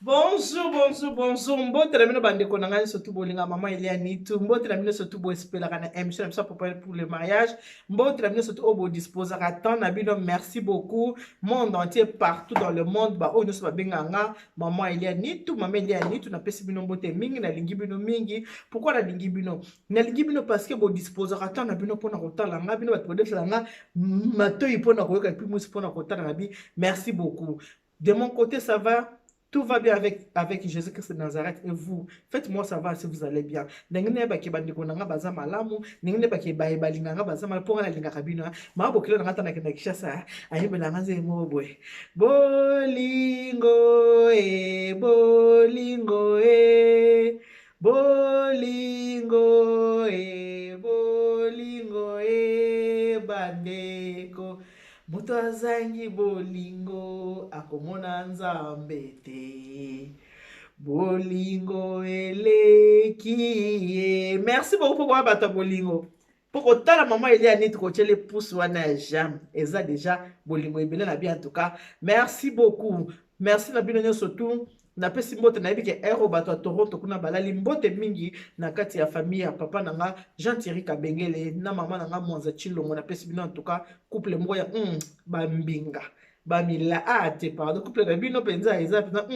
Bonjour, bonjour, bonjour. Mbote la mino bande konanga surtout bolinga maman Eliani tout. Mbote la mino surtout bo espela kana émission ça pour le mariage. Mbote la mino surtout obo disposer attend na bino merci beaucoup. Monde entier partout dans le monde ba o nyuso benganga maman Eliani tout maman Eliani tout na pesi bino mbote mingi na lingi bino mingi. Pourquoi na lingi bino? Na lingi bino parce que bo disposer attend na bino pona kotala nga bino ba podefla nga matoyi pona koyoka puis musi pona kotala na bi. Merci beaucoup. De mon côté ça va. Tout va bien avec Jésus-Christ de Nazareth et vous. Faites-moi savoir si vous allez bien. Nengene ba ke bandiko nanga baza malamu, nengene ba ke ba balinga baza mal pour la linga kabino. Ma bokilo nanga tana kena kishasa. Ayebela ngaze mo boy. Bolingo bolingo bolingo bolingo bandeko. Moto azangi bolingo akomona nzambe te. Bolingo eleki. Merci beaucoup pour voir bata bolingo. Pour autant la maman Elia nit ko tchele pousse wana jam. Eza déjà bolingo ebele na bien en tout cas. Merci beaucoup. Merci na bino surtout. Na pesi mbote na yebike ero bato ya Toronto kuna balali mbote mingi na kati ya famille ya papa nanga Jean-Thierry Kabengele na mama nanga Mwanza Chilongo na pesi bino en tout cas couple moko ya bambinga bamila ate pardon couple na bino penza eza penza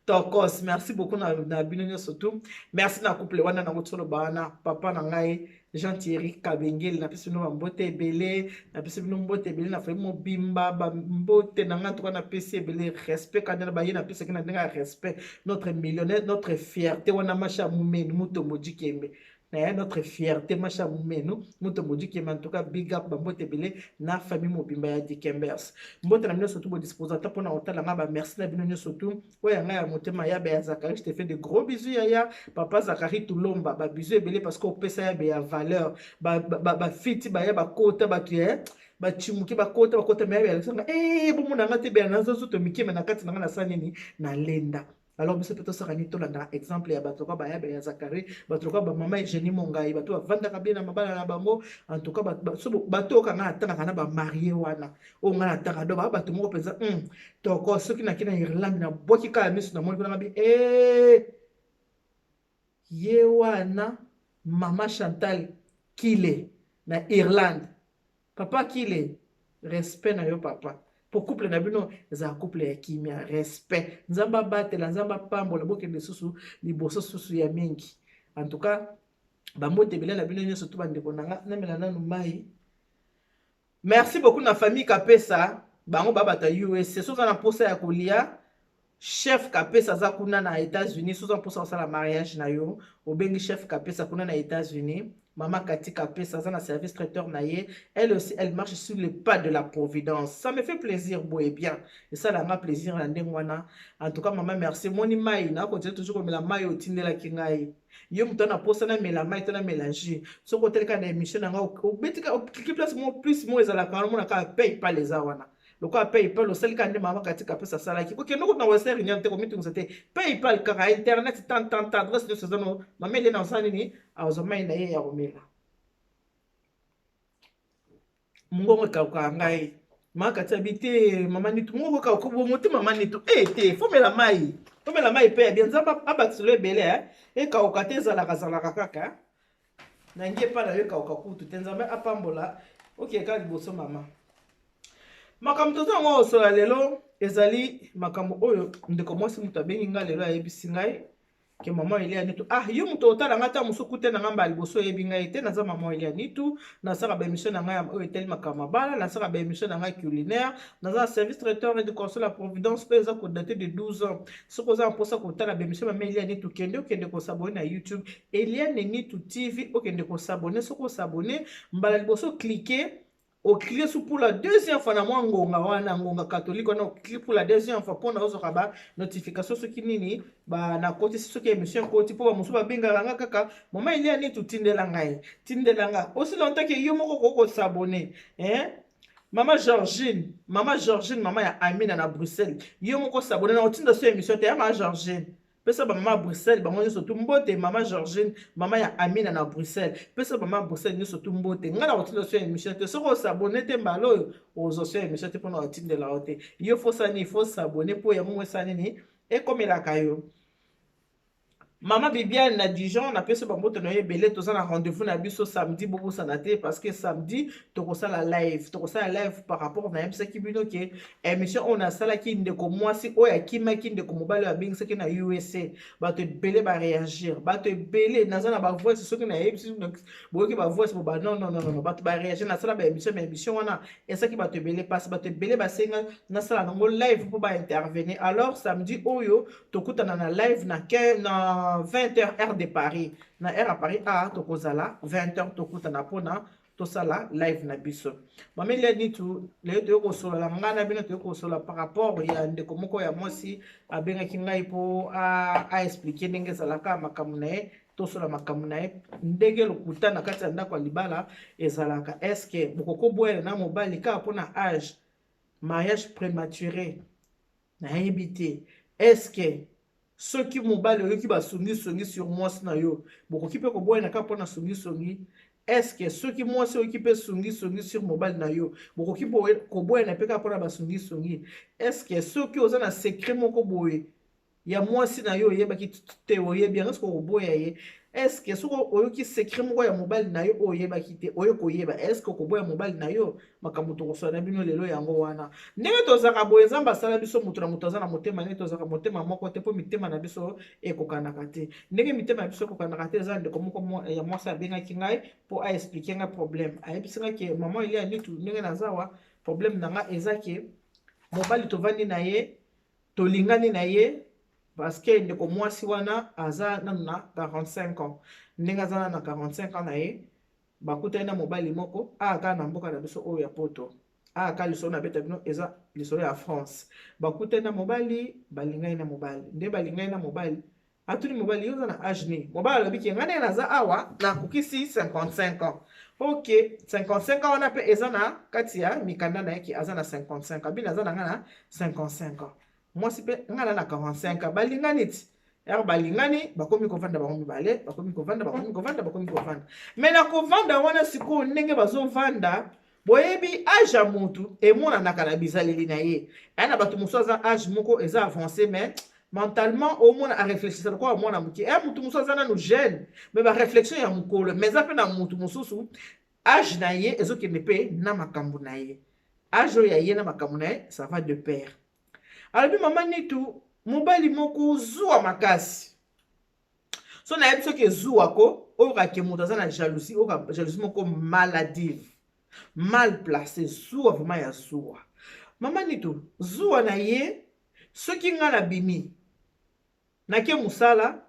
tokos merci beaucoup na bino nyonso tout merci na couple wana na kotolo bana papa na ngai Jean-Thierry Kabengele na pesi bino mbote ebele na pesi bino mbote ebele na fami mobimba mbote na ngai to na pesi ebele respect kana ba ye na pesi kana ndenge respect notre millionnaire notre fierté wana macha mumeni muto mojikembe notre fierté macha mumenu muto mojikembe en tout cas big up mbote ebele na famille mobimba ya Dikembers mbote na bino surtout bo disposer ta pona otala nga ba merci na bino surtout oya nga ya motema ya ba Zakari je te fais de gros bisous ya papa Zakari Tulomba ba bisous ebele parce que opesa ya ba valeur ba fiti ba ya ba kota ba tu ba chimuki ba kota me ya Alexandre bomo na nga te be na zo to mikeme na kati na nga na sanini na lenda. Alors biso peto sakani to landa exemple ya bato ka ba ya ba Zakari bato ka ba mama Eugénie Mongai bato bavanda ka bien na mabala na bango en tout cas bato ka nga atanga kana ba marié wana o nga atanga do ba bato moko penza toko soki na kina Irlande na boki ka misu na moni na bi ye wana mama Chantal Kile na Irlande papa Kile respect na yo papa pour couple na bino za couple ya kimia respect nzamba batela nzamba pambola bokende susu liboso susu ya mingi en tout cas bambote bele na bino nyonso to bandeko nanga namela nanu mai merci beaucoup na famille Kapesa bango babata US soza na posa ya kolia chef Kapesa za kuna na États-Unis soza posa osala mariage na yo obengi chef Kapesa kuna na États-Unis. Maman Kati Kapesa za na service traiteur na ye elle aussi elle marche sur le pas de la providence. Ça me fait plaisir boy bien et ça la plaisir na ndengwana. En tout cas maman merci moni mai na ko toujours comme la mai otindela kingai yo muto na posa na mela mai to na mélanger so ko teleka na émission na nga o betika o cliquer place mo plus mo ezala ka mo na ka paye pas les awana loko PayPal osalika nde mama Kati Kapesa salaki ko kendo ko na wasa réunion te ko mitu ngate PayPal kaka internet tant adresse de sezano mama ele na osani ni azomai na ye ya romela mungongo ka ngai maka tabite mama nitu mungongo ka ko bomote mama nitu te fomela mai pe bien nzamba abatisolo ebele e ka okateza la kazala kaka na ngie pa na yo ka okakutu tenzamba apambola ok ka liboso mama makambo toza ngo osola lelo ezali makambo oyo ndeko mwasi mutu abengi nga lelo ayebisi ngai ke mama Elia nitu yo mutu otala nga ta musuku te na ngamba liboso yebi ngai te naza mama Elia nitu nasaka ba émission na ngai oyo eteli makambo mabala nasaka ba émission na ngai culinaire naza service traiteur de console la providence pe eza ko dater de 12 ans soko oza mposa kotala ba émission mama Elia nitu okende ko s'abonner na YouTube Elia Nitu TV okende ko s'abonner soko s'abonner mbala liboso cliquer au cliquer sur pour la deuxième fois na ngonga wana ngonga catholique on clique pour la deuxième fois pour na ozo kaba notification ce qui nini ba na côté ce qui émission côté pour ba musu ba benga nga kaka maman Elia Nitu tindela nga aussi longtemps que yo moko ko s'abonner Maman Georgine, maman ya Amina na Bruxelles. Yo moko s'abonner na otinda so émission te maman Georgine. pesa ba mama Bruxelles bango nyonso tu mbote mama Georgine mama ya Amina na Bruxelles pesa ba mama Bruxelles nyonso tu mbote nga na kotinda so émission te soko s'abonner te mbala oyo ozo so émission te mpona kotindela yo te yo fo sani fo s'abonner po yango mwesani ni ekomelaka yo. Maman Bibiane na Dijon na pese bamboto na yebele toza na rendez-vous na biso samedi bobo sanate parce que samedi tokosala live par rapport na yebisa ki bino ke émission on a sala ki ndeko mwasi oya kimaki ndeko mobali ya bingi seki na USA bato ebele ba réagir bato ebele naza na ba voice soki na yebisi boyoki ba voice bo ba non bato ba réagir na sala ba émission wana esaki bato ebele passe bato ebele basenga na sala nango live po ba intervenir alors samedi oyo tokutana na live na 20h heure de Paris na heure à Paris a tokozala 20h tokutana pona tosala live na biso mama leni tu le to kosola la ngana bino to kosola par rapport ya ndeko moko ya mwasi abengaki ngai po a expliquer ndenge zalaka makambo na ye tosola makambo na ye ndenge lokutana kati ya ndako ya libala ezalaka est-ce que bokoko boyela na mobali kaka mpona âge mariage prématuré na yebi te est-ce que soki mobali oyoki basongi sur mwasi na yo bokoki mpe koboyana kaka mpona songi est-ce que soki mwasi oyoki mpe songi sur mobali na yo bokoki koboyana mpe kaka mpona basongi est-ce que soki oza na secret moko boye ya mwasi na yo oyebaki te oyebi yango soki okoboya ye est-ce que soki oyoki secret moko ya mobali na yo oyebaki te oyo koyeba est-ce que okoboya mobali na yo makambo tokosola na bino lelo yango wana ndenge tozalaka boye nzambe asala biso moto na moto aza na motema ndenge tozalaka motema moko te mpo mitema na biso ekokanaka te ndenge mitema na biso ekokanaka te eza ndeko moko ya mwasi abengaki ngai mpo aexplike ngai problème ayebisi ngai ke mama elia nitu ndenge nazawa problème na ngai eza ke mobali tovandi na ye tolingani na ye parce que ndeko mwasi wana aza nanu na 45 ans ndenge aza na 45 ans na ye bakutani na mobali moko aka na mboka na biso oyo ya poto aka lisolo na beta bino eza lisolo ya France bakutani na mobali balingani na mobali nde balingani na mobali atuni mobali yo za na âge ni mobali alobi ke ngane naza awa na kokisi 55 ans ok 55 ans wana pe eza na kati ya mikanda na yeke aza na 55 abina aza na nga na 55 ans mwasi pe nga na 45 ans balingani ti ere balingani bakomi kovanda bango mibale bakomi kovanda me na kovanda wana sikoyo ndenge bazovanda boyebi age ya mutu emonanaka na bizaleli na ye aya na bato mosusu aza age moko eza avancé mais mentalement omona areflexisa lokola mwana moke eya mutu mosusu aza nanu jeune me baréflexion ya mokolo mais eza mpe na mutu mosusu age na ye ezokende mpe na makambo na ye age oyo ya ye na makambo na ye ça va de pair alobi mama nitu mobali moko zuwa makasi so na yebi soki ezuwako oyokake moto aza na jalousie oyoka jalousie moko maladive mal placé zuwa vraimen ya zuwa mama nitu zuwa na ye soki nga na bimi nake mosala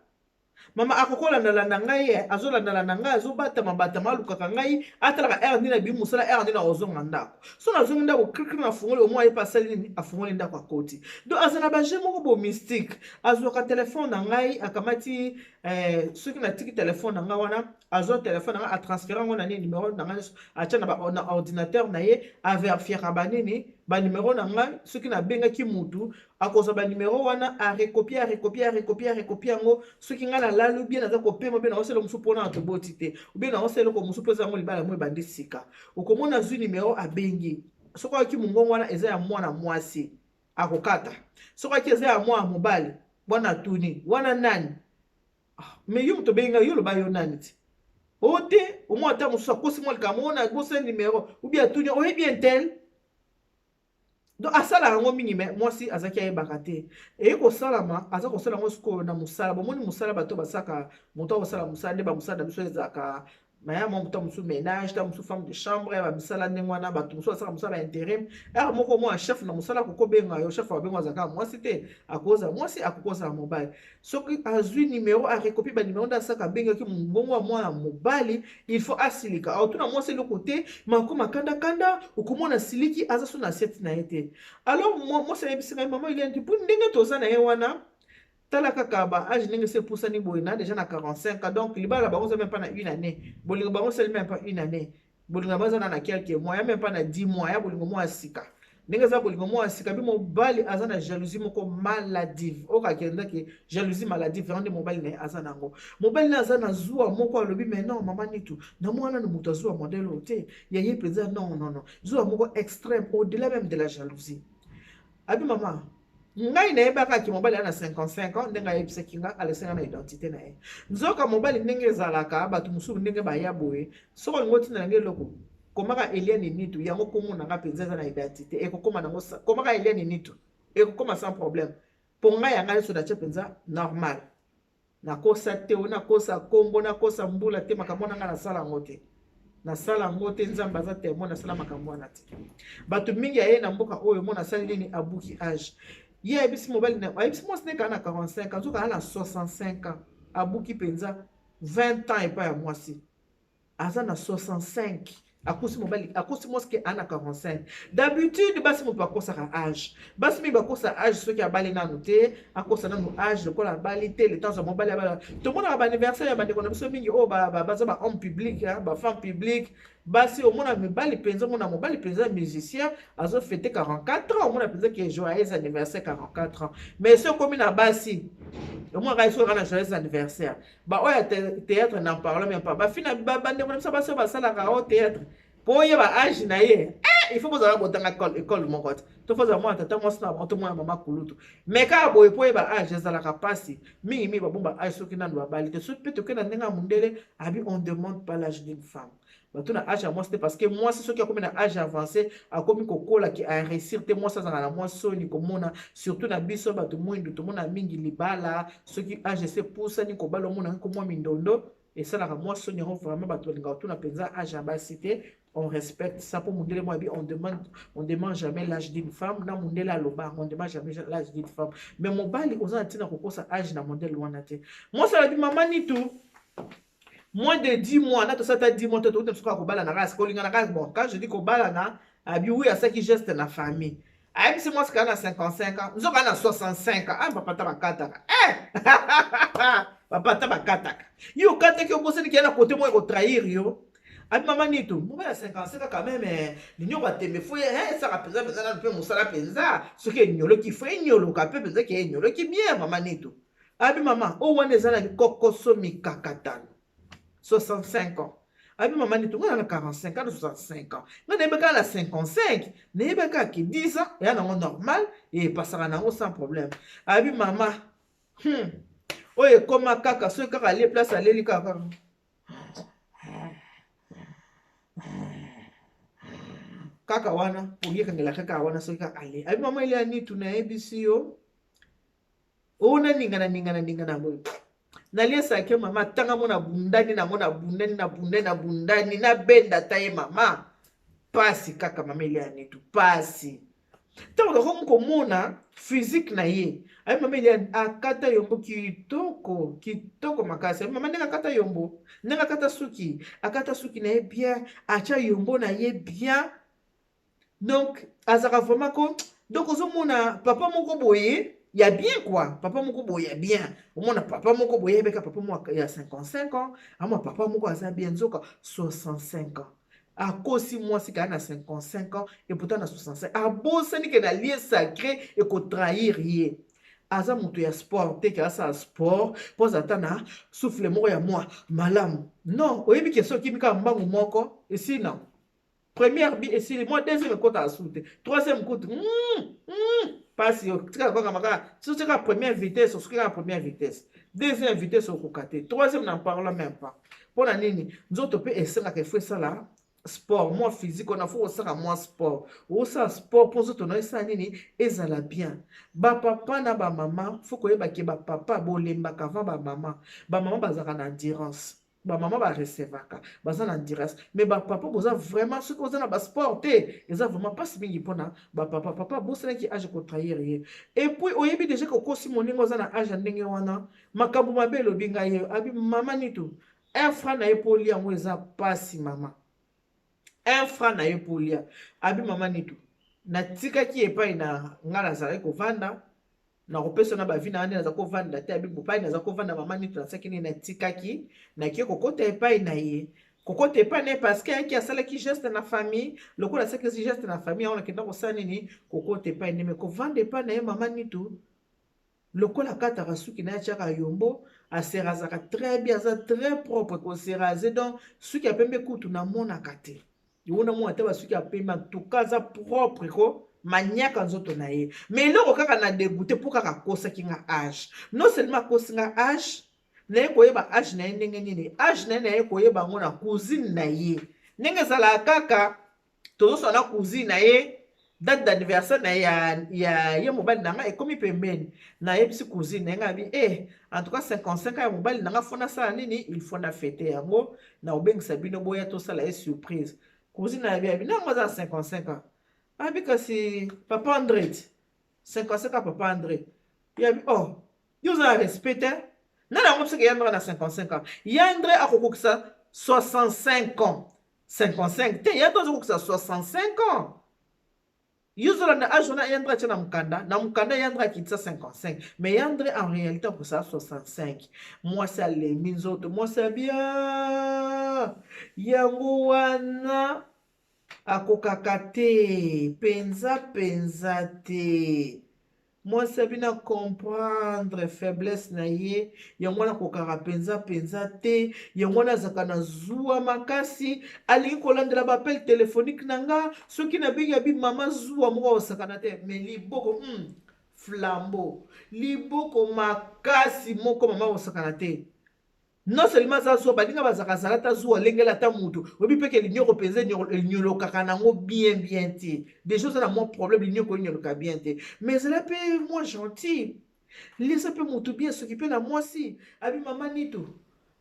mama akokolandalanda ngai azolandalanda ngai azobatama alukaka ngai atalaka ere nde na bimi mosala ere nde na ozonga ndako so nazongi ndako krikri na fungoli omoi ayepe asali nini afungoli ndako akoti donc aza na baje moko bo mystique azwaka telefone na ngai akamati soki natiki telefone na ngai wana azwa telefone na ngai atransfere yango na nini numero na ngai atya na ordinateur na ye averifiaka banini banumero na ngai soki nabengaki mutu akozwa banumero wana arekopie yango soki ngai nalali ubie naza kopema ube naosala mosu mpona na toboti te ube naosala eloko mosu mpo eza yango libala mo ebandi sika okomona azwi numero abengi soki ayaki mongongo wana eza ya mwana mwasi akokata soki ayaki eza ya mwana mobali bwana tuni wana nani me yo moto obenga yo loba yo nani ti o te omwa ata mosusu akosi mwa likambo ona bosa numero ubi atuni oyebi intel donc asala yango mingi me mwasi azaki ayebaka te eye kosalama aza kosala yango sikoyo na mosala bomoni mosala bato basaka moto akosala mosala nde bamosala na biso ezalaka maya mwa moto mosusu ménage ta mosusu femme de chambre ya bamisala ndenge wana bato mosusu asala mosala ya intérim ere moko mwa chef na mosala akokobenga yo chef abenga azalaka mwasi te akokozala mwasi akokozala mobali soki azwi numero arekopi banumero nde asaka abengaki mongongo ya mwana mobali il faut asilika aotuna mwasi eloko te makoma kandakanda okomona siliki aza so na asieti na ye te alors mwasi ayebisi ngai mama ilia nti mpo ndenge toza na ye wana tala kaka ba age ndenge se pusani boye na déjà na 45 ans donc libala bango za même pas na une année bolingo bango sel même pas une année bolingo bango za na quelques mois ya même pas na 10 mois ya bolingo mois sika ndenge za bolingo mo asika bi mobali aza na jalousie moko maladive okakenda ke jalousie maladive yango nde mobali na ye aza nango mobali na aza na zuwa moko alobi mais non mama nitu na mwana na moto azuwa modele oyo te ya ye mpenza non zuwa moko extrême au delà même de la jalousie abi mama ngai nayebaka ki mobali ana 55 ans ndenge ayebisaki nga alesenga na identité na ye nzoka mobali ndenge ezalaka bato mosusu ndenge baya boye soko olingo ntina nange eloko komaka Eliane Nitu yango komonanga mpenza eza na identité ekokoma nango komaka Eliane Nitu ekokoma sans problème mpo ngai yanga nyonso natia mpenza normal nakosa te o nakosa kombo nakosa mbula te makambo nanga nasala yango te nasala yango te nzambe aza témoin nasala makambo wana te bato mingi aye na mboka oyo mona asali nini abuki age ye ayebisi mobali na ayebisi mwasi nde kaa na 45 ans nzoka aa na 65 ans abuki mpenza 20 ans epai ya mwasi aza na 65 akosi mobali akosi mwasi ke aa na 45 d'habitude basi moto akosaka age basi mingi bakosa age soki abali nanu te akosa nanu age lokola abali te le temps ya mobali abala tomonaka baanniversaire ya bandeko na biso mingi oyo baza bahomme public bafemme publique basi omona mibali mpenza omona mobali mpenza musicien azofete 44 ans omona mpenza ke joyeux anniversaire 44 ans mais so okomi na basi omonaka soki aka na joyeux anniversaire baoyo ya théâtre na parle même pas bafina bandeko na biso basi oyo basalaka o théâtre mpo oyeba age na ye il faut bozala botanga école moko te tofozala mwana tata mwasi na bango to mwana mama kulutu mais kaka boye mpo oyeba age ezalaka mpasi mingi babomba age soki nanu babali te soki mpe tokenda ndenge ya mondele abi on demande pas l'âge d'une femme bato na age ya mwasi te parce que mwasi soki akomi na age avancé akomi kokola ki aréussir te mwasi azalaka na mwa soni komona surtout na biso bato mwindu tomona mingi libala soki age ese pusani kobala omona nko mwa mindondo esalaka mwa soni yango vraiment bato balingaka tuna mpenza age ya basi te on respecte ça pour mondele moi on demande jamais l'âge d'une femme na mondele aloba on demande jamais l'âge d'une femme mais mobali oza tina kokosa âge na mondele wana te moi ça dit maman ni tout moins de 10 mois na to ça 10 mois to to tsoka ko bala na ras ko linga na ras bon quand je dis ko bala na abi oui à ça qui geste na famille ayi c'est moi ce kana 55 ans nzo kana 65 ans papa ta bakataka papa ta bakataka yo kata ki oboseli ki na côté moi ko trahir yo abi mama nitu mobali ya 55 quand même ninyo batembe fo esaka mpenza mpenza nanu mpe mosala mpenza soki enyoloki fo enyoloka mpe mpenza ke enyoloki bien mama nitu abi mama oyo wana ezalaki kokoso mikakatano 65 ans abi mama nitu ngai na 45 ans na 65 ans ngai nayebaka na 55 nayebaka ki 10 ans eya nango normal epasaka nango sans problème abi mama oyo ekoma kaka soki kaka alie place aleli kaka kaka wana oyekangela kaka wana soki kaka ale abi mama ile ani tunayebisi yo ona ningana boye naliesake mama tanga mona bundani nango na bundani na benda taye mama pasi kaka mama ile ani tu pasi ntango nakomi komona physique na ye abi mama ile akata yombo kitoko makasi abi mama ndenge akata yombo ndenge akata suki na ye bien atia yombo na ye bien donc azaka vraiment ko donc ozomona papa moko boye ya bien quoi papa moko boye ya bien omona papa moko boye beka papa moko ya 55 ans ama papa moko aza bien nzoka 65 ans akosi mwasi kaya na 55 ans et pourtant na 65 abosani ke na lieu sacré et ko trahir ye aza moto ya sport te ke asala sport mpo azata na souffle moko ya mwa malamu non oyebi ke soki mika mbangu moko esi na première bi esili moi deuxième kota asute troisième kote pasi tika kwa maka so tika première vitesse soki ka première vitesse deuxième vitesse okokate troisième n'en parle même pas pona nini nzoto pe esenga ke faut ça là sport moi physique on a faut ça moi sport ou ça sport pour nzoto na esa nini ezala bien ba papa na ba maman faut koyeba ke ba papa bolemba avant ba maman bazaka na endurance ba maman ba recevaka baza na endurance mais ba papa boza vraiment ce que na ba sport te eza vraiment pas si mingi pona ba papa bosana ki age ko trahir ye et puis oyebi déjà ko kosi moningo za na age ndenge wana makambo mabe lobinga ye abi mama nitu un franc na epoli yango eza pasi mama un franc na epoli abi mama nitu natikaki epai na ngala nazalaki kovanda na kopesa na bavina ane naza kovanda te abi mopali naza kovanda mama nitu nasaki nini natikaki nakie kokota epai na ye Koko te pas né parce que qui a ça qui geste dans la famille, le coup là c'est que si geste dans la famille on a kenda ko sanini, koko te pas né mais ko vende pas na maman ni tout. Le coup la carte a suki na chaka yombo, a serazaka très bien, ça très propre ko seraser donc suki a pembe kutu na mona kate. Yona mo ata ba suki a pembe en tout cas ça propre ko maniaka nzoto na ye. Mais loko kaka na dégoûté pour kaka kosa ki nga âge. Non seulement kosa nga âge, na ye koyeba age na ye ndenge nini age na ye na ye koyeba ngo na cousine na ye ndenge ezalaka kaka tozosala cousine na ye date d'anniversaire na ye mobali na nga ekomi pembeni nayebisi cousine na ye nga abi en tout cas 55 ya mobali na nga fo nasala nini il faut na fete yango na obengisa bino boya tosala ye surprise cousine na ye abi nango aza 55 ans abi kasi papa André 55 ans papa André ye abi oh yo oza na respect te nana yango mseke Yandre na 55 ans Yandre akokokisa 65 ans 55 te Yandre azokokisa 65 ans yozola na age wana Yandre atia na mukanda Yandre akitisa 55 mais Yandre en réalité akokisa 65 mwasi alembi nzoto mwasi abia yango wana akokaka te penza te mwasi abina comprendre faiblesse na ye yango wana kokaka penza te yango wana azaka na zuwa makasi alingi kolandela bapele téléphonique na nga soki nabengi abi mama zuwa moko osakana te mais liboko flambeau liboko makasi moko mama osakana te non seulement ça soit balinga bazaka salata zuwa lengela ta mutu obi peke linyoko penze nyolo kaka nango bien ti des choses na mon problème linyoko nyolo ka bien te mais cela peut moi gentil lisa pe mutu bien s'occuper na moi si abi mama nitu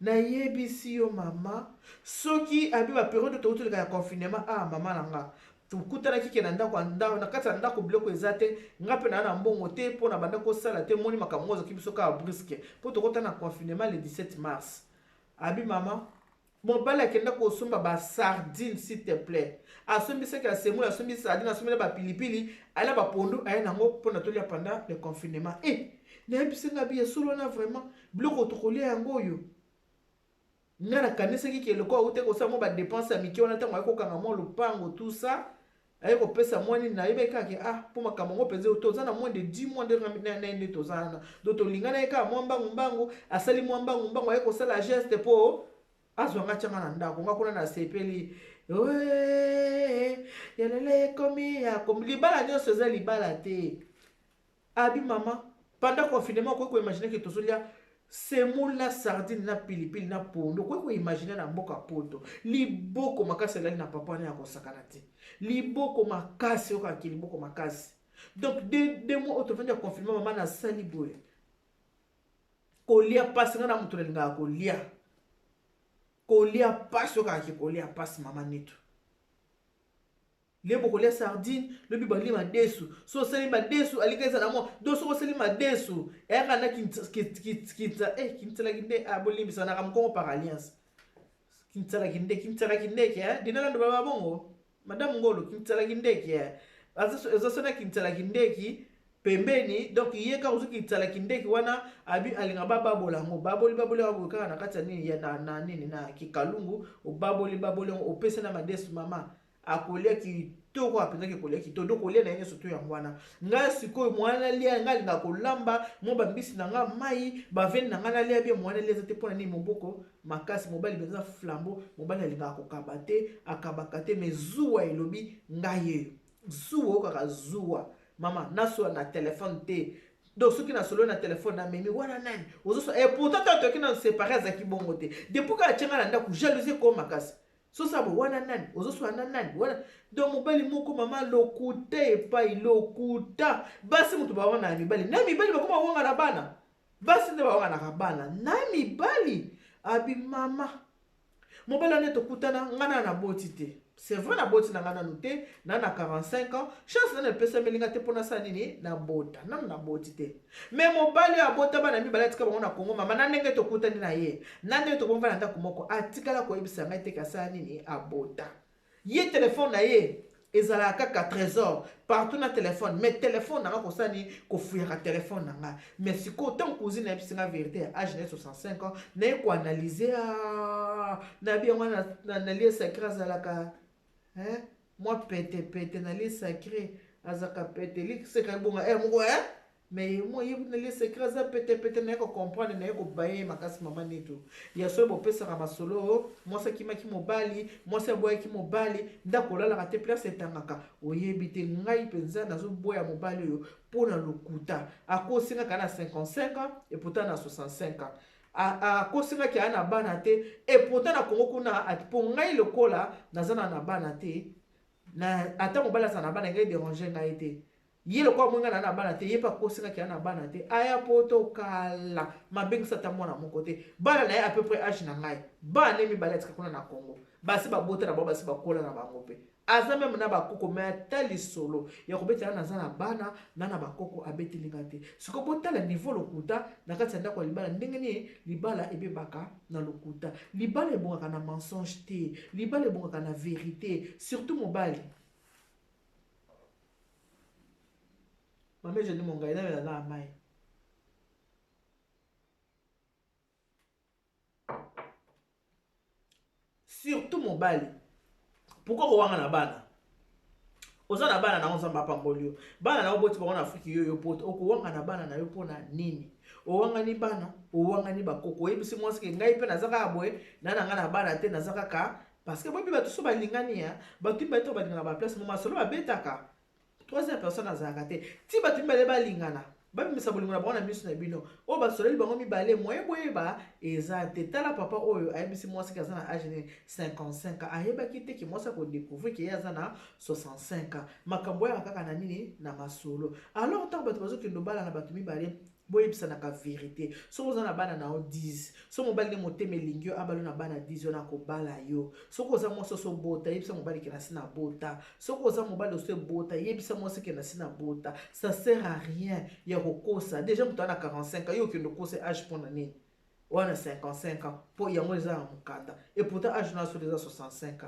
na yebisi yo mama soki abi ba période to to ya confinement mama nanga tukutanaki ke na ndako na kati ya ndako biloko eza te nga mpe na mbongo te mpo na banda kosala te moni makambo ozoki biso kaka briske mpo tokota na confinement le 17 mars abi mama mobali akenda kosomba basardine s'il te plaît asombisaki asemoli asombi sardine asombeli bapilipili alia bapondu aye nango mpo na tolia pendant le confinement nayebisi nga bi esolo wana vraiment biloko tokolia yango oyo nga nakanisaki ke loko aute kosala mo badepense ya mike wana ntango ayekokanga mwa lopango tout ça aye kopesa mwa nini nayebi kaka mpo makambo ngo mpenza toza na moins de 10 mois nde toza wana do tolingana ye kaka mwa mbangu asali mwa mbangu aye kosala geste mpo azwanga tianga na ndako nga kuna nasepeli yalele ekomi libala nyonso eza libala te abi mama pendant confinement okoki koimagine ke tozolia semola sardine na pilipili na pondo okoki koimagine na mboka poto liboko makasi elali na papa wana ya kosakana te liboko makasi okaki liboko makasi donc deux mois oyo tovandi ya confinement mama nasali boye kolia pasi nga na moto nalingaka kolia pasi okaki kolia pasi mama nitu lebo kolia sardine lobi bali madesu so osali madesu alika eza na mwa do soko osali madesu eyaka na kintisalaki nde bolimbisa naka mokongo par alliance kintisalaki ndeke dinalando baba bongo madame ngolo kintisalaki ndeke ezasona kintisalaki ndeki pembeni donc ye kaka ozoki kintisalaki ndeki wana abi alinga bababola yango baboli yango kaka na kati ya nini na nini na kikalungu baboli yango opesa na madesu mama akolia kitoko apenzaki kolia kitoko donc kolia na ye nyonso to yango wana ngai sikoyo mwana lia ngai alinga kolamba mo bambisi na nga mai baveni na ngai nalia bie mwana lia eza te mpona nini moboko makasi mobali mpenza flambo mobali alingaka kokaba te akabaka te mais zuwa elobi ngai ye zuwa okaka zuwa mama nasola na telefone te donc soki nasolo na telefone na memi wana nani ozoso pourtant toki na séparé azalaki bongo te depuis ka atianga na ndako jalousie ko makasi so sabo wana nani ozoswa na nani wana donc mobali moko mama lokuta epai lokuta basi mutu bawana na mibali bakoma wanga na bana basi nde bawanga na bana na mibali abi mama mobali ane tokutana ngana na boti te c'est vrai na boti na ngana nanu te na 45 ans chance nana epesa melinga te mpona sa nini na bota nanu na boti te mais mobali abota bana mibali atika bango na Kongo mama na ndenge tokutani na ye na ndenge tokomva na ndako moko atikala koyebisa ngai te kasala nini abota ye telefone na ye ezala kaka trésor partout na téléphone mais téléphone nanga kosani kofuyaka téléphone nanga mais siko tant cousine na bisinga vérité âge na 65 ans na ko analyser na bien na lieu sacré azalaka hein moi pété na lieu sacré azaka pété lik c'est quand bon moko hein mais moi il na lieu sacré za pété na ko comprendre na ko baye makasi mama neto ya so bo pesa ka masolo moi ça qui maki mobali moi ça boya ki mobali ndako la raté place etangaka oyebi te ngai penza nazo boya mobali yo pona lokuta akosinga kana 55 ans et pourtant na 65 ans akosinga ki ana bana te et pourtant na Congo kuna atipo ngai lokola nazana na bana te na ata mobali sana bana ngai déranger ngai te yelo kwa mwenga na bana te yepa kosinga ki ana bana te aya poto kala mabengisa ta mwana moko te bana na ye à peu près âge na ngai bana mi balati kuna na Congo basi ba bota na basi ba kola na bango pe aza même na bakoko mais tali solo ya kobeta na zana bana na bakoko abeti lingate siko bota la niveau lokuta na kati ndako libala ndenge ni libala ebebaka na lokuta libala ebongaka na mensonge te libala ebongaka na vérité surtout mobali. Maman, je dis mon gars, il est là à maille. Surtout mon bali. Pourquoi on va na bana? Oza na bana na onza mapa mbolio. Bana na oboti ba na Afrique yo poto. Oko wanga na bana na yo pona nini? O wanga ni bana, o wanga ni bakoko. Yebisi mwasi ke ngai pe nazaka aboye, na nga na bana te nazaka ka parce que bobi ba tuso ba lingani ya, ba timba to ba lingana ba place mo masolo ba betaka. Troisième personne à Zagate. Si tu me ba lingana, ba mi sabolinga ba na misu na bino. O ba soleli bango mi balé moye boye ba ezate tala papa oyo ayebisi mwasi kaza na âge 55 ans. Ayeba kite ki mwasi ko découvrir ki yaza na 65 ans. Makambo ya kaka na nini na masolo. Alors tant bato bazo kendo bala na bato mi balé boye bisa na ka vérité. So oza na bana na 10. So mobali ne moteme lingio abalo na bana 10 na ko bala yo. So ko za mwasi so bota yebisa mobali ke na sina bota. So ko za mobali so bota yebisa mwasi ke na sina bota. Ça sert à rien ya kokosa. Déjà mutu na 45 ans yo kendo kosa âge pour nani. Wana 55 ans pour yango za mukanda. Et pourtant âge na so déjà 65 ans.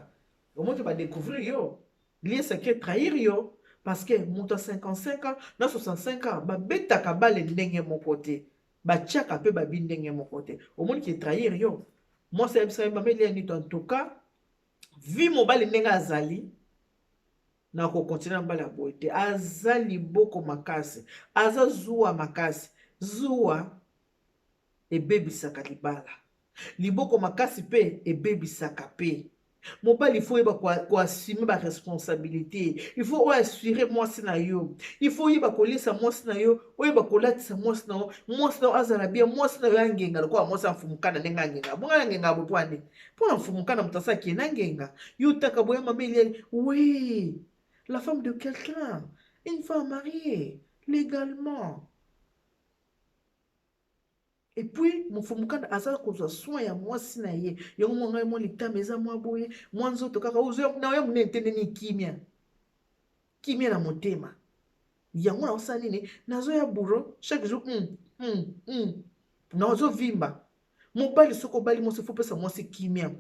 Au moins tu vas découvrir yo. Lié c'est que trahir yo. Parce que mutu 55 ans na 65 ans ba betaka bale ndenge mon côté. Ba tchaka pe ba bindenge mon côté. Au moins qui trahir yo. Moi c'est ça m'a mis en tout cas vie mobile ndenge azali na ko continuer mbala boite azali boko makasi aza zuwa makasi zuwa ebebisaka libala liboko makasi pe ebebisaka pe mobile il faut ko assumer ba responsabilité il faut assurer moi sina yo il faut yeba kolisa moi sina yo oyeba kolatisa moi sina azala bien moi sina yo ngenga ko moi sa mfumukana nenga ngenga bonga ngenga bopwane pona mfumukana mutasa ki ngenga yo taka boya mameli oui la femme de quelqu'un, une femme mariée, légalement. Et puis, mon fumukanda asa kozwa soin ya mwasi na ye. Yango monga mo litama eza mwa boye, mwa nzoto kaka ozo na yo munentene ni kimia. Kimia na motema. Yango na osala nini? Nazo ya bourreau chaque jour na ozo vimba. Mobali soko bali mo se faut pesa mwasi kimia.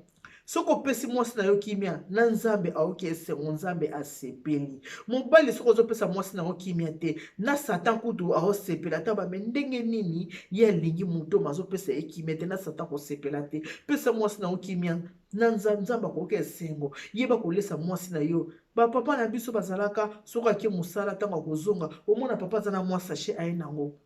Soko pesi mwasi na yo kimia na nzambe aoki esengo nzambe asepeli mobali soko zo pesa mwasi na yo kimia te na satan kutu aosepela ta ba ndenge nini ye lingi muto mazo pesa ye kimia te na satan ko sepela te pesa mwasi na yo kimia na nzambe akoki esengo yeba kolesa mwasi na yo ba papa na biso bazalaka soko ake musala tanga kozonga omona papa zana mwasi sachet aye nango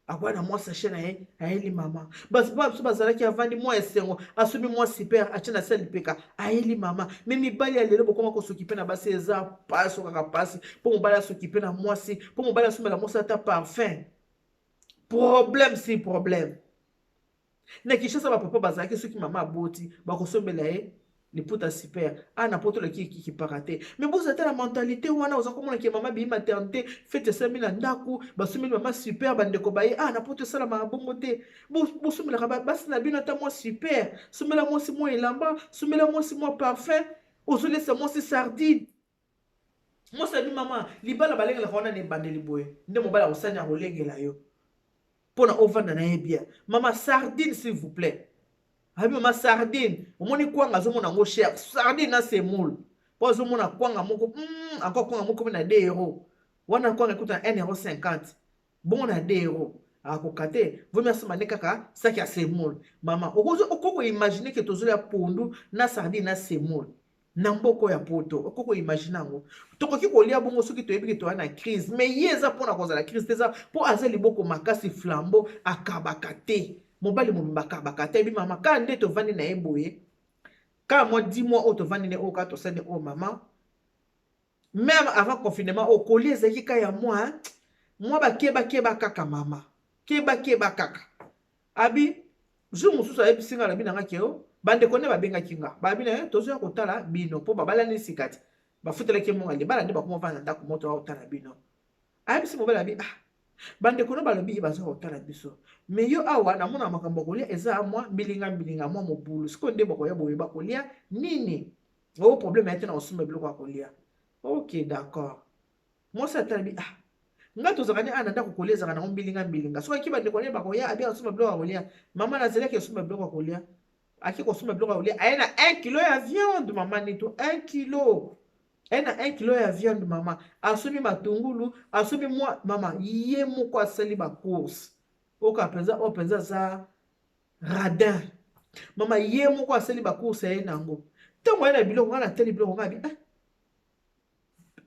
akwana moi sachet na ye ayeli mama basi baso bazalaki avandi moi esengo asumi moi super atia na sel peka ayeli mama me mibali ya lelo bokoma kosokipe na basi eza pasi okaka pasi mpo mobali asokipe na mwasi mpo mobali asomela mwasi ata parfum problème si problème na Kinshasa bapapa bazalaki soki mama aboti bakosomela ye liputa super na poto le ki parate mais vous êtes la mentalité wana oza komona ki mama bi maternité fête ça mina ndaku basumi mama super bandeko baye na poto sala mabongo te bo sumela ka basi na bino ta moi super sumela moi si moi elamba sumela moi si moi parfum ozole sa moi si sardine moi ça bi mama libala balenga la kona ne bandeli boye nde mobala osanya kolengela yo pona ovanda na bien mama sardine s'il vous plaît. Abi ma sardine, omoni kwanga zo mona ngo cher. Sardine na semoule. pozo mona kwanga moko encore kwanga moko na 2 euros wana kwanga kuta 1,50 €. Bon na 2 euros akokate vomi asomane kaka saki ya semoule mama okoko imagine ke tozolia pondu na sardine na semoule na mboko ya poto okoko imagine yango tokoki kolia bongo soki toyebi ke toya na crise mais ye eza mpona kozala crise te eza mpo aza liboko makasi flambeau akabaka te mobali mobimba akabaka te yebi mama kaka nde tovandi na ye boye kaka mwa 10 mois oyo tovandi na ye oyo kaka tosali oyo mama même avant confinement okolia ezalaki ka ya mwa bakeba kaka mama keba kaka abi jour mosusu ayebisi nga lobi nanga keo bandeko nde babengaki nga babi na tozoya kotala bino mpo babalani sika te bafutelaki monga libala nde bakoma vana ndako moto akotala bino ayebisi mobali abi bandeko no balobi baza kotala biso me yo awa namona makambo kolia eza mwa mbilinga mwa mobulu sikoyo nde bakoya boye bakolia nini o problème ya te na kosomba biloko ya kolia ok d'accord mwasi atalabi nga tozalaka ne ana ndako kolia ezalaka nango mbilinga soki bandeko ne bakoya abi akosomba biloko ya kolia mama nazalaki kosomba biloko ya kolia aki kosomba biloko ya kolia aye na 1 kilo ya viande mama nito 1 kilo aye na 1 kilo ya viande mama asombi matungulu asombi mwa mama ye moko asali bacourse oka mpenza za radin mama ye moko asali bacourse aye nango ntango aye na biloko nga natali biloko nga abi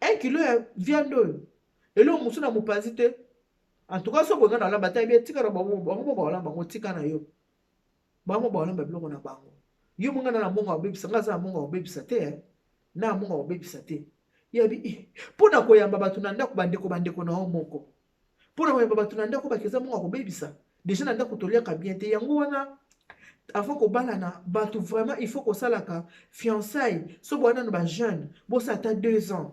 1 kilo ya viande oyo eloko mosu na mopanzi te en tout cas so bonga na olamba ta bien tika na bango baolamba bango tika na yo bango baolamba biloko na bango yo monga na mbongo obebisa nga za mbongo obebisa te na mbongo obebisa te yabi mpona koyamba bato na ndako bandeko na yo moko mpona koyamba bato na ndako bakeza mbongo akobebisa déjà na ndako toliaka bien te yango wana avant kobalana bato vraiment il faut kosalaka fiançailles so boana na ba jeune bosa ata 2 ans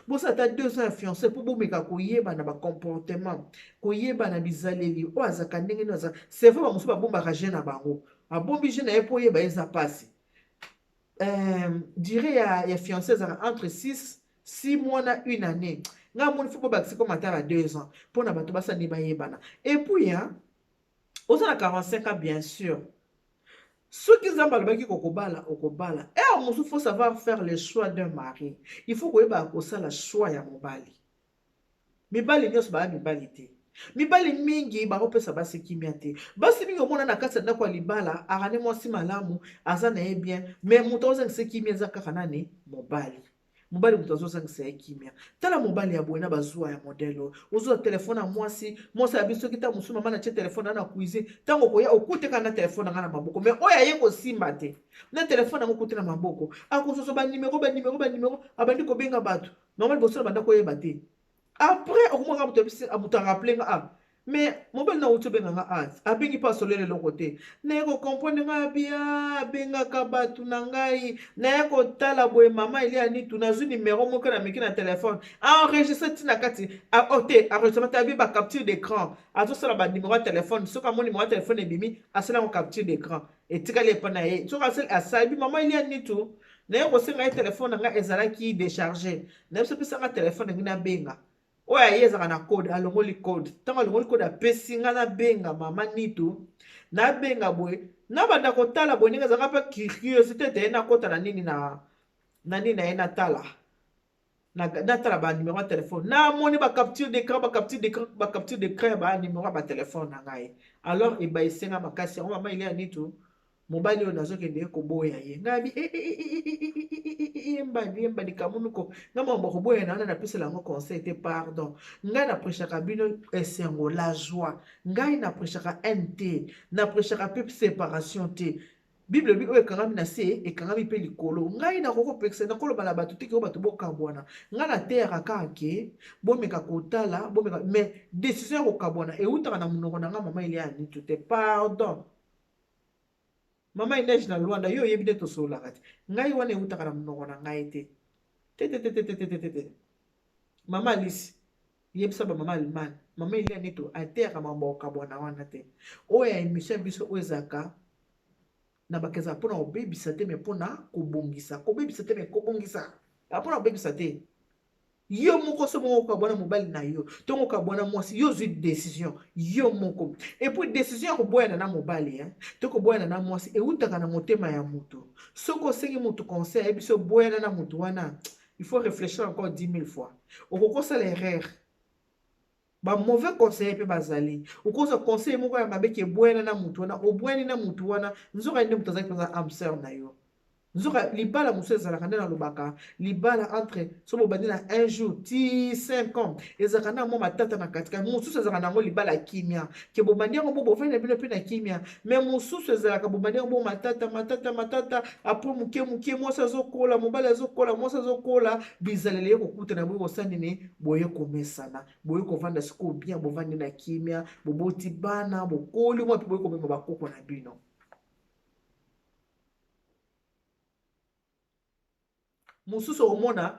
bosa ata 2 ans ya fiancé mpo bomeka koyeba na bacomportement koyeba na bizaleli oyo azalaka ndenge nini aza c'est vrai bamosusu babombaka je na bango abombi je na ye mpo oyeba eza mpasi dire ya fiancé ezalaka entre 6 mois na 1 année nga moni fo bobakisi komataka 2 ans mpona bato basani bayebana et puis oza na 45 ans bien sûr soki nzambe alobaki kokobala okobala mosusu faut savoir faire le choix d'un mari il faut koyeba kosala choix ya mobali mibali nyonso baya mibali te mibali mingi bakopesa basi kimia te basi mingi omona na kati ya ndako ya libala akane mwasi malamu aza na ye bien mais moto azongisa kimia eza kaka nani mobali moto azozangisa ye kimia tala mobali ya boye na bazwa ya modele ozwa telefone ya mwasi ya biso soki ta mosusu mama na tie telefone na cuisine ntango koya okuteka na telefone nga na maboko mais oyo aye kosimba te na telefone yango okute na maboko akososo banimero abandi kobenga bato normal boso na banda koyeba te après okomaka moto arappele nga mais mobali na uti obenga nga abengi mpo asolele eloko te naye kokomprendre nga bia abengaka bato na ngai naye kotala boye mama eliani tu nazwi nimero moko na miki na telefone enregistre ntina kati te enregistrement te abi bacapture d'écran azosala banimero ya telefone soki amo nimero ya telefone ebimi asalango capture d'écran etikali epa na ye soki asali mama eliani tu naye kosenga ye telefone na ngai ezalaki décharge naye biso pesanga telefone ngai nabenga oyo aye ezalaka na code alongoli code ntango alongoli code apesi nga nabenga mama nitu nabenga boye nabanda kotala boye ndenge ezalaka mpe curiosité te ye nakota na nini na ye natala banimero ya telefone namoni bacapture d'écran ya banimero ya batelefone na ngai alors ebayisenga makasi yango mama ile ya nitu mobali oyo nazokende ye koboya ye ngabi yembadi kamunuko nga mambo koboya na wana napesela yango conseil te pardon ngai napreshaka bino esengo la joie ngai napreshaka haine te napreshaka mpe séparation te bible bi oyo ekangami na se ekangami mpe likolo ngai nakokopekisa nakoloba na bato teke oyo bato bokabwana ngai nateyaka kaka ke bomeka kotala mais décision ya kokabwana eutaka na monoko na nga mama ile ya nitu te pardon mama ineige na Luanda yo yebi nde tosololaka te ngai wana eutaka na monoko na ngai te mama Alice yebisa bamama Alimane mama ilia nito ateyaka mambo okabwana wana te oyo ya émission biso oyo ezalaka na bakeza mpona kobebisa te me mpona kobongisa te mpona kobebisa te yo moko so moko okabwana mobali na yo tongo okabwana mwasi yo zwi décision yo moko et puis décision ya koboyana na mobali to koboyana na mwasi eutaka na motema ya moto soki osengi moto conseil ayebi so boyana na moto wana il faut réfléchir encore 10 000 fois okokosala erreur mauvais conseil mpe bazali okozwa conseil moko ya mabe ke boyana na moto wana obwani na moto wana nzoka nde moto azali mpenza amser na yo nzoka libala mosusu ezalaka nde nalobaka libala entre so bobandi na 1 jour ti 5 ans ezalaka na mwa matata na katikati mosusu ezalaka nango libala ya kimia ke bobandi yango bo bovandi na bino mpe na kimia me mosusu ezalaka bobandi yango bo matata apres moke mwasi azokola mobali azokola mwasi azokola bizaleli ye kokutana boye kosala nini boye komesana boye kovanda sikoyo bien bovandi na kimia boboti bana bokoli mwa mpe boye komema bakoko na bino mosusu omona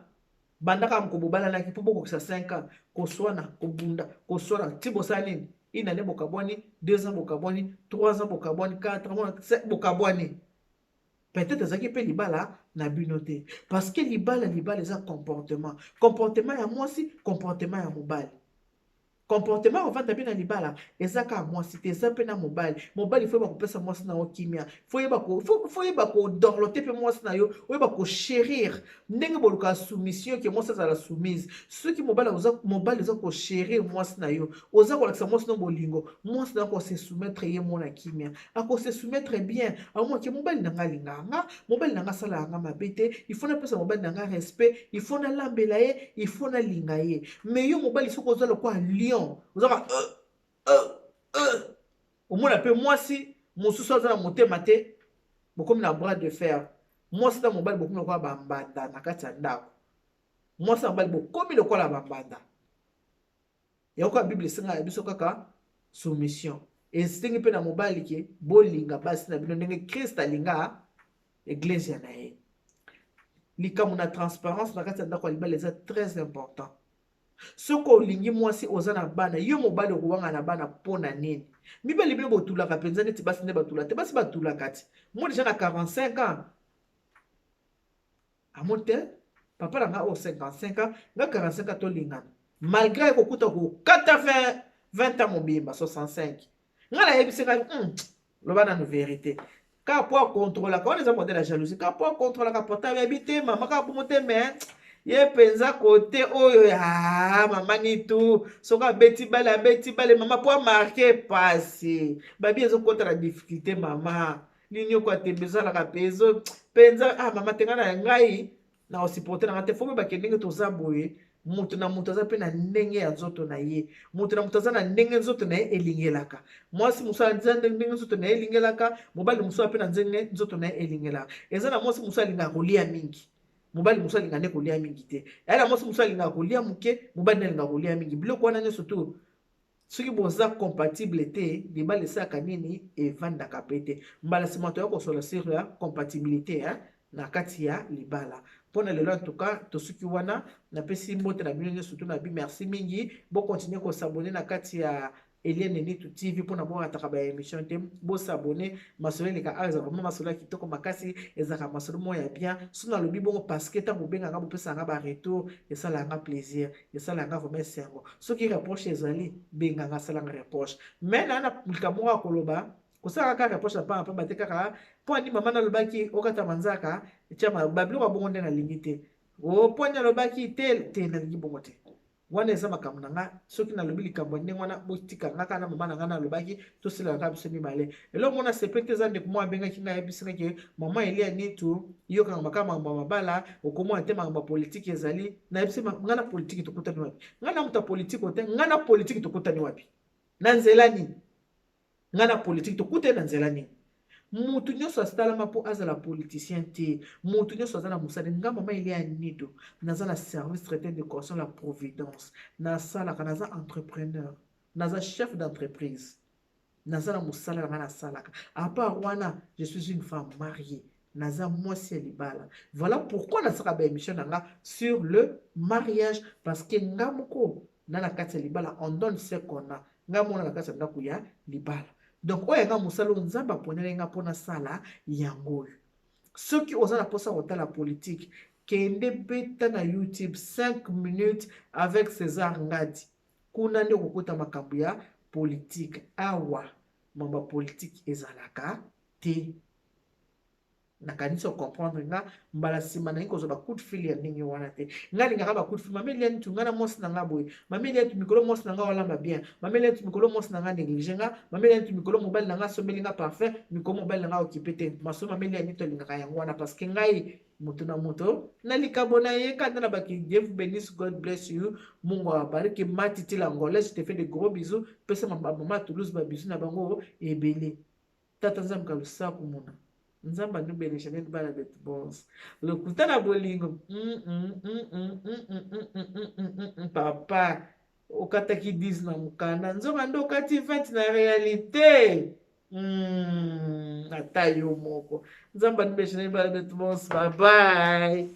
bandaka mokobobalanaki mpo bokokisa 5 ans koswana kobunda koswana ti bosala nini une année bokabwani 2 ans bokabwani 3 ans bokabwani 4 ans bokabwani peut-être ezalaki mpe libala na bino te parce que libala eza comportement ya mwasi comportement ya mobali comportement ovanda mpe na libala eza kaka mwasi te eza mpe na mobali fo yeba kopesa mwasi na yo kimia fo yeba kodorlote mpe mwasi na yo oyeba koshérir ndenge boluka soumission ke mwasi azala soumise soki mobali oza koshérir mwasi na yo oza kolakisa mwasi na bolingo mwasi na yo akose soumettre ye mo na kimia akose soumettre bien amwake mobali na nga alingaka nga mobali na nga asalaka nga mabe te il faut napesa mobali na nga respect il faut nalambela ye il faut nalinga ye mais yo mobali soki oza lokwa lion ozaka omona mpe mwasi mosusu aza na motema te bokomi na bras de fer mwasi na mobali bokomi lokola bambanda na kati ya ndako mwasi na mobali bokomi lokola bambanda yakoka bible esenga ya biso kaka soumission esengi mpe na mobali ke bolinga basi na bino ndenge krist alinga eglise na ye likambo na transparence na kati ya ndako ya libala eza très important soki olingi mwasi oza na bana yo mobali okowanga na bana mpo na nini mibali bino botulaka mpenza neti basi nde batula te basi batulaka ti moi deja na 45 ans amo te papa na nga oyo 55 ans nga 45 ans tolingana malgré ekokuta kokata 20 ans mobimba 65 nga nayebisi ngai loba nanu vérité ka po akontrolaka wana eza modele ya jalousie ka po akontrolaka portable yebi te mama kaka bomo te mais ye penza kote oyo ya mama nitu soki abeti bale mama po amarke pasi babi ezokota na difficulté mama nini oko atembe ezalaka mpe penza mama tenga na ngai na osiporte na nga te fomi bakende ndenge toza boye moto na moto aza mpe na ndenge ya nzoto na ye moto na moto aza na ndenge nzoto na ye elingelaka mwasi mosu aza ndenge nzoto na ye elingelaka mobali mosu mpe na ndenge nzoto na ye elingelaka eza na mwasi mosu alingaka kolia mingi mobali mosu alingaka nde kolia mingi te yala mwasi mosu alingaka kolia moke mobali nde alingaka kolia mingi biloko wana nyonso tu soki boza compatible te libala esalaka nini evandaka mpe te mbala nsima toya kosola sur ya compatibilité na kati ya libala mpona lelo antuka tosuki wana napesi mbote na bino nyonso tu na bi merci mingi bokontinue kosabone na kati ya Eliane Nitu TV mpona borataka baémission te bosabone masolo eleka awa ezalaka mwa masolo ya kitoko makasi ezalaka masolo moko ya bien so nalobi bongo parceke ntango obenganga bopesanga baretour esalanga plaisir esalanga vraimen esengo soki reproche ezali benganga asalanga reproche mai naa na likambo moko ya koloba kosala kaka reproche na pamba pamba te kaka mpo ani mama nalobaki okata manzaka etiama babiloko ya bongo nde nalingi te mpo ani alobaki te nalingi bongo te wana eza makambo na nga soki nalobi likambo ndenge wana botika nga kaka na mama na nga nalobaki toselaka biso mibale eloko mona sepe te eza ndeko moko abengaki ngai ayebisingaki mama Eliane Nitu yokanga makambo ya mabala okomona te makambo ya politiki ezali nayebisi nga na politiki tokutani wapi nga na moto ya politiki te nga na politiki tokutani wapi na nzela nini nga na politiki tokutani na nzela nini mutu nyonso asalama mpo azala politicien te mutu nyonso aza na mosala nga mama Eliane Nitu naza na service traité de correction la providence nasalaka naza entrepreneur naza chef d'entreprise naza na mosala na nga nasalaka à part wana je suis une femme mariée naza mwasi ya libala voilà pourquoi nasalaka baémission na nga sur le mariage parce que nga moko na na kati ya libala on donne ce qu'on a nga mona na kati ya ndako ya libala donc oyo yanga mosala oyo nzambe aponeli nga mpona sala yango oyo soki oza na mposa kotala politike kende beta na YouTube 5 minutes avec César Ngadi kuna nde kokuta makambo ya politique awa mamba politique ezalaka te nakanisa comprendre nga mbala sima na kozwa ba coup de fil ya ndenge wana te nga lingaka ba coup de fil mameli ya nitu nga na mwasi na nga boye mameli ya tu mikolo mwasi na nga walamba bien mameli ya tu mikolo mwasi na nga néglige nga mameli ya tu mikolo mobali na nga someli nga parfait mikolo mobali na nga occupé te maso mameli ya nitu alingaka yango wana parce que ngai moto na moto na likambo na ye kanda na baki Dieu vous bénisse, God bless you, Mungu awabariki. Matiti l'Angolais, je te fais de gros bisous, pesa mama Toulouse ba bisous na bango ebele tata nzambe kalusa kumuna nzamba nubele chanel bala betu boss lokuta na bolingo papa okataki 10 na mukanda nzonga ndo okati 20 na réalité ata yo moko nzamba nubele chanel bala betu boss bye bye.